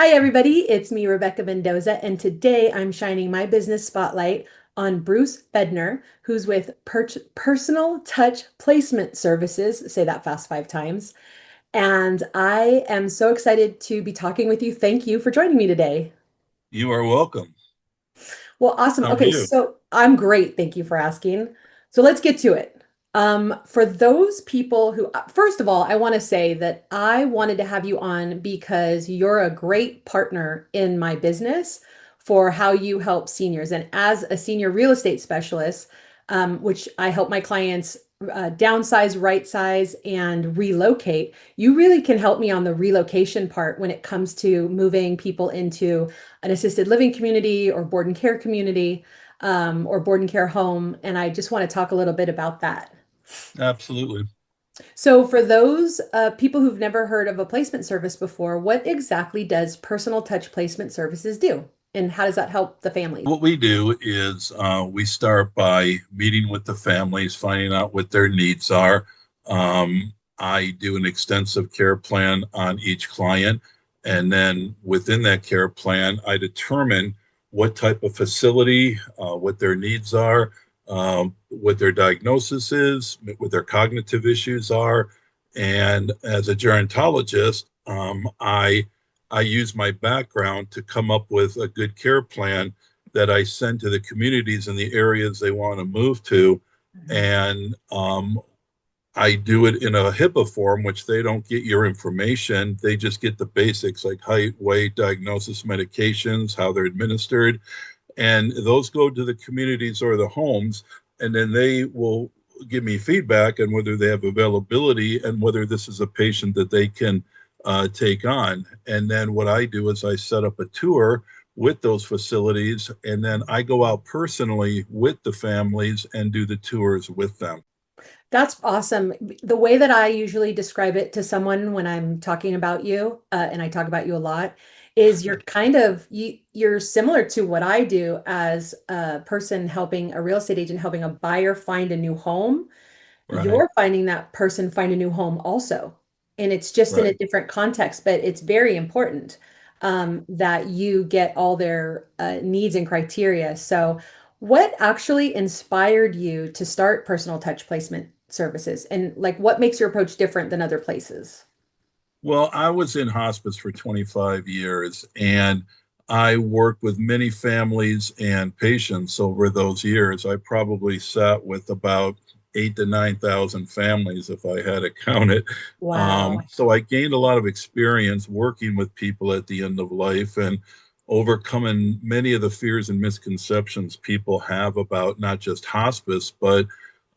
Hi, everybody. It's me, Rebecca Mendoza, and today I'm shining my business spotlight on Bruce Bednar, who's with Personal Touch Placement Services. Say that fast 5 times. And I am so excited to be talking with you. Thank you for joining me today. You are welcome. Well, awesome. How are Okay, you? so I'm great. Thank you for asking. So let's get to it. For those people who, first of all, I want to say that I wanted to have you on because you're a great partner in my business for how you help seniors. And as a senior real estate specialist, which I help my clients downsize, right size, and relocate, you really can help me on the relocation part when it comes to moving people into an assisted living community or board and care community or board and care home. And I just want to talk a little bit about that. Absolutely. So, for those people who've never heard of a placement service before, what exactly does personal touch placement services do? And how does that help the family? What we do is we start by meeting with the families, finding out what their needs are. I do an extensive care plan on each client. And then within that care plan, I determine what type of facility, what their needs are, what their diagnosis is, what their cognitive issues are. And as a gerontologist, I use my background to come up with a good care plan that I send to the communities in the areas they want to move to. Mhm. And I do it in a HIPAA form, which they don't get your information. They just get the basics like height, weight, diagnosis, medications, how they're administered. And those go to the communities or the homes. And then they will give me feedback on whether they have availability and whether this is a patient that they can take on. And then what I do is I set up a tour with those facilities, and then I go out personally with the families and do the tours with them. That's awesome. The way that I usually describe it to someone when I'm talking about you, and I talk about you a lot, is you're similar to what I do as a person helping a real estate agent helping a buyer find a new home. Right, You're finding that person find a new home also. And it's just in a right. different context, but it's very important that you get all their needs and criteria. So, what actually inspired you to start personal touch placement services? And like, what makes your approach different than other places? Well, I was in hospice for 25 years and I worked with many families and patients over those years. I probably sat with about 8 to 9,000 families if I had it counted. Wow. So I gained a lot of experience working with people at the end of life and overcoming many of the fears and misconceptions people have about not just hospice, but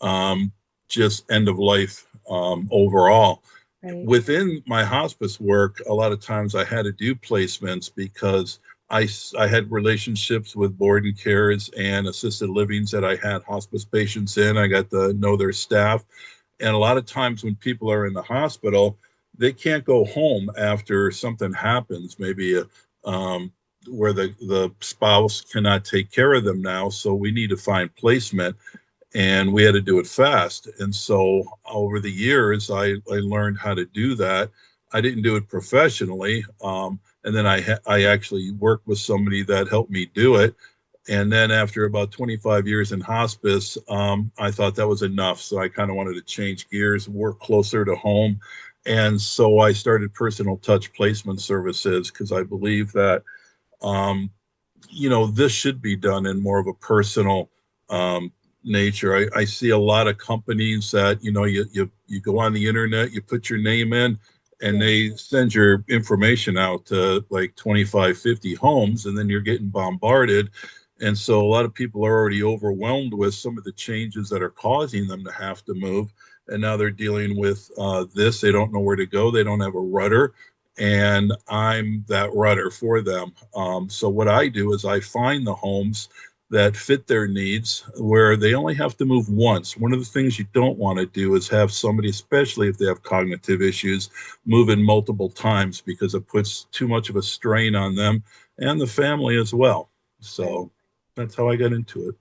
um, just end of life overall. Right. Within my hospice work, a lot of times I had to do placements because I had relationships with board and cares and assisted livings that I had hospice patients in. I got to know their staff. And a lot of times when people are in the hospital, they can't go home after something happens, maybe where the spouse cannot take care of them now. So we need to find placement and we had to do it fast. And so over the years, I learned how to do that. I didn't do it professionally. And then I actually worked with somebody that helped me do it. And then after about 25 years in hospice, I thought that was enough. So I kind of wanted to change gears, work closer to home. And so I started personal touch placement services because I believe that, um, this should be done in more of a personal um, nature. I see a lot of companies that, you go on the internet, you put your name in, and Yeah. they send your information out to like 25, 50 homes, and then you're getting bombarded. And so a lot of people are already overwhelmed with some of the changes that are causing them to have to move. And now they're dealing with this. They don't know where to go. They don't have a rudder and I'm that rudder for them. So what I do is I find the homes that fit their needs where they only have to move once. One of the things you don't want to do is have somebody, especially if they have cognitive issues, move in multiple times because it puts too much of a strain on them and the family as well. Right. So that's how I got into it.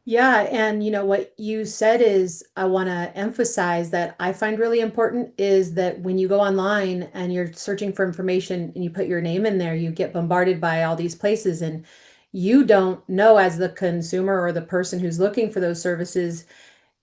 Yeah, and what you said is I want to emphasize that I find really important is that when you go online and you're searching for information and you put your name in there, you get bombarded by all these places and you don't know as the consumer or the person who's looking for those services,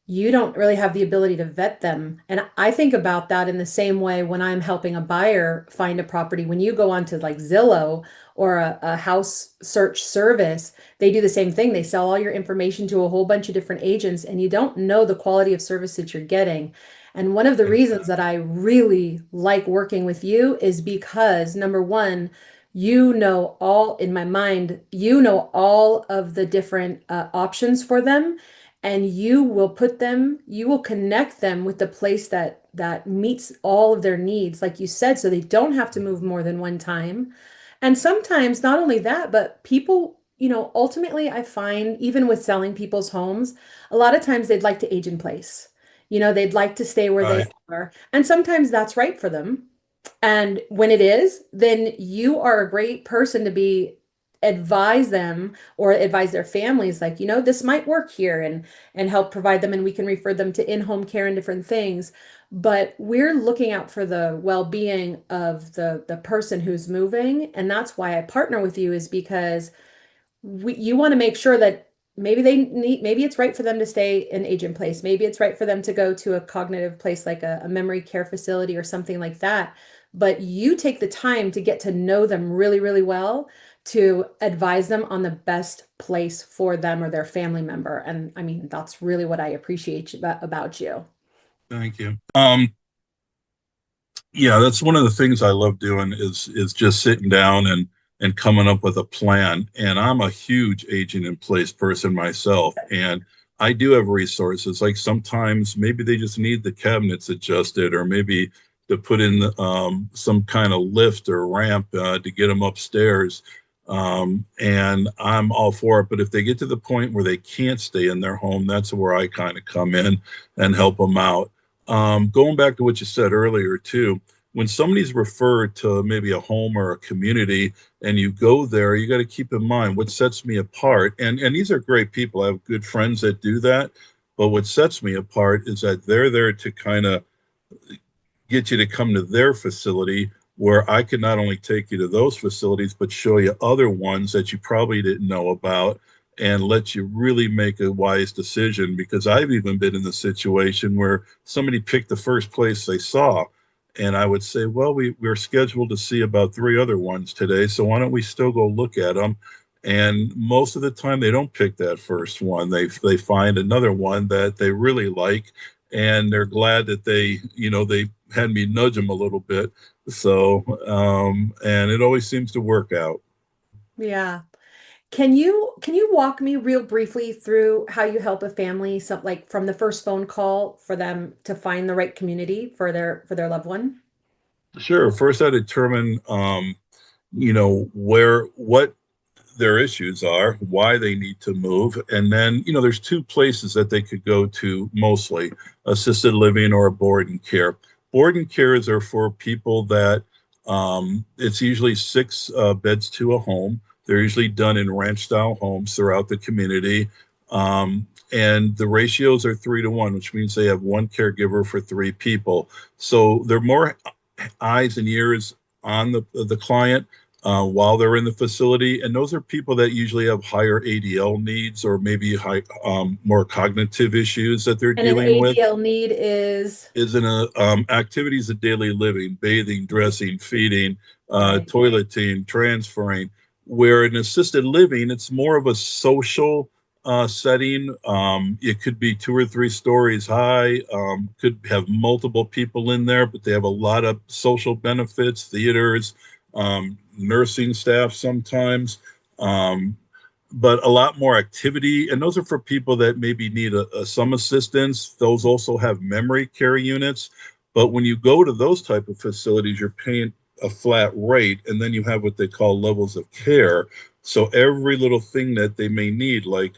you don't really have the ability to vet them. And I think about that in the same way when I'm helping a buyer find a property. When you go onto like Zillow or a house search service, they do the same thing. They sell all your information to a whole bunch of different agents, and you don't know the quality of service that you're getting. And one of the reasons that Exactly. I really like working with you is because number one, in my mind, you know all of the different options for them, and you will connect them with the place that meets all of their needs, like you said, so they don't have to move more than one time. And sometimes not only that, but people, ultimately I find even with selling people's homes, a lot of times they'd like to age in place. They'd like to stay where they Right. are. And sometimes that's right for them. And when it is, then you are a great person to be advise them or advise their families like, this might work here and help provide them, and we can refer them to in-home care and different things. But we're looking out for the well-being of the person who's moving, and that's why I partner with you, is because you want to make sure that maybe it's right for them to stay in agent place. Maybe it's right for them to go to a cognitive place like a memory care facility or something like that. But you take the time to get to know them really, really well to advise them on the best place for them or their family member. And I mean, that's really what I appreciate about you. Thank you. Yeah, that's one of the things I love doing is just sitting down and coming up with a plan. And I'm a huge agent in place person myself, and I do have resources. Like sometimes maybe they just need the cabinets adjusted, or maybe to put in some kind of lift or ramp to get them upstairs. And I'm all for it. But if they get to the point where they can't stay in their home, that's where I kind of come in and help them out. Going back to what you said earlier too, when somebody's referred to maybe a home or a community and you go there, you got to keep in mind what sets me apart. And these are great people. I have good friends that do that. But what sets me apart is that they're there to kind of get you to come to their facility, where I can not only take you to those facilities, but show you other ones that you probably didn't know about and let you really make a wise decision. Because I've even been in the situation where somebody picked the first place they saw. And I would say, well, we're scheduled to see about three other ones today. So why don't we still go look at them? And most of the time, they don't pick that first one. They find another one that they really like, and they're glad that they had me nudge them a little bit. So, and it always seems to work out. Yeah. Can you walk me real briefly through how you help a family, some like from the first phone call for them to find the right community for their loved one? Sure. First, I determine, what their issues are, why they need to move. And then, there's two places that they could go to mostly: assisted living or a board and care. Board and cares are for people that it's usually six beds to a home. They're usually done in ranch style homes throughout the community. And the ratios are 3 to 1, which means they have one caregiver for three people. So they're more eyes and ears on the client while they're in the facility. And those are people that usually have higher ADL needs, or maybe more cognitive issues that they're And an dealing with. ADL need is Is in activities of daily living: bathing, dressing, feeding, right. toileting, transferring. Where in assisted living, it's more of a social setting. It could be 2 or 3 stories high, could have multiple people in there, but they have a lot of social benefits, theaters, nursing staff sometimes. Um, but a lot more activity. And those are for people that maybe need some assistance. Those also have memory care units. But when you go to those type of facilities, you're paying a flat rate, and then you have what they call levels of care. So every little thing that they may need, like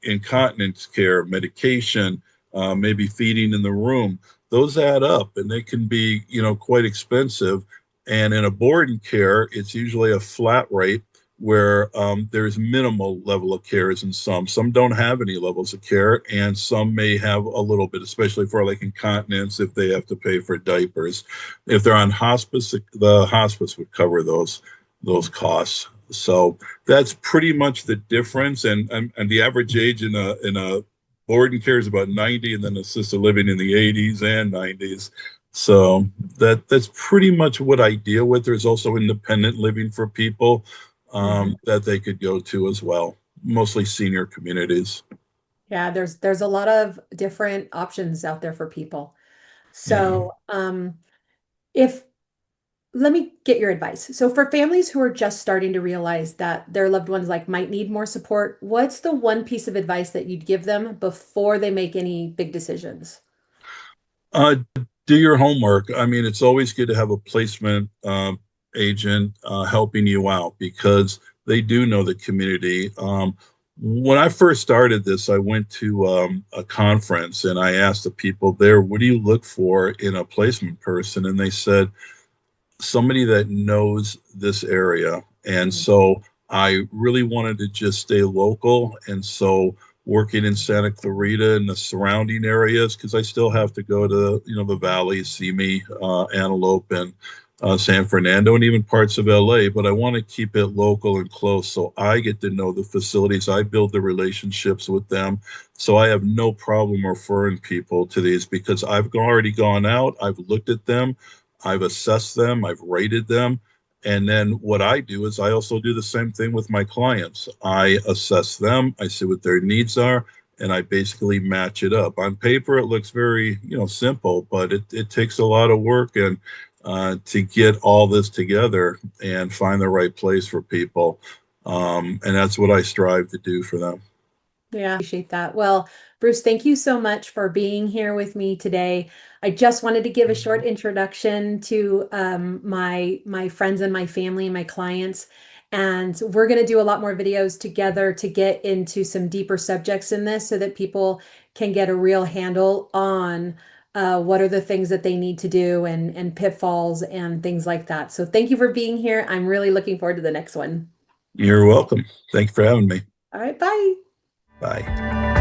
incontinence care, medication, maybe feeding in the room, those add up, and they can be, quite expensive. And in a board and care, it's usually a flat rate, where there's minimal level of cares in some. Some don't have any levels of care, and some may have a little bit, especially for like incontinence if they have to pay for diapers. If they're on hospice, the hospice would cover those costs. So that's pretty much the difference. And the average age in a board and care is about 90, and then assisted living in the 80s and 90s. So that's pretty much what I deal with. There's also independent living for people Mhm. that they could go to as well, mostly senior communities. Yeah, there's a lot of different options out there for people. Yeah. So, if let me get your advice. So for families who are just starting to realize that their loved ones like might need more support, what's the one piece of advice that you'd give them before they make any big decisions? Uh, do your homework. I mean, it's always good to have a placement agent helping you out because they do know the community. When I first started this, I went to a conference and I asked the people there, what do you look for in a placement person? And they said, somebody that knows this area. And Mhm. so I really wanted to just stay local. And so working in Santa Clarita and the surrounding areas, because I still have to go to, the valley, Simi, Antelope, and San Fernando, and even parts of LA. But I want to keep it local and close. So I get to know the facilities. I build the relationships with them. So I have no problem referring people to these because I've already gone out, I've looked at them, I've assessed them, I've rated them. And then what I do is I also do the same thing with my clients. I assess them, I see what their needs are, and I basically match it up. On paper, it looks very, simple, but it takes a lot of work and to get all this together and find the right place for people. And that's what I strive to do for them. Yeah, appreciate that. Well, Bruce, thank you so much for being here with me today. I just wanted to give a short introduction to my friends and my family and my clients. And we're going to do a lot more videos together to get into some deeper subjects in this so that people can get a real handle on what are the things that they need to do and pitfalls and things like that. So thank you for being here. I'm really looking forward to the next one. You're welcome. Thank you for having me. All right, bye. Bye.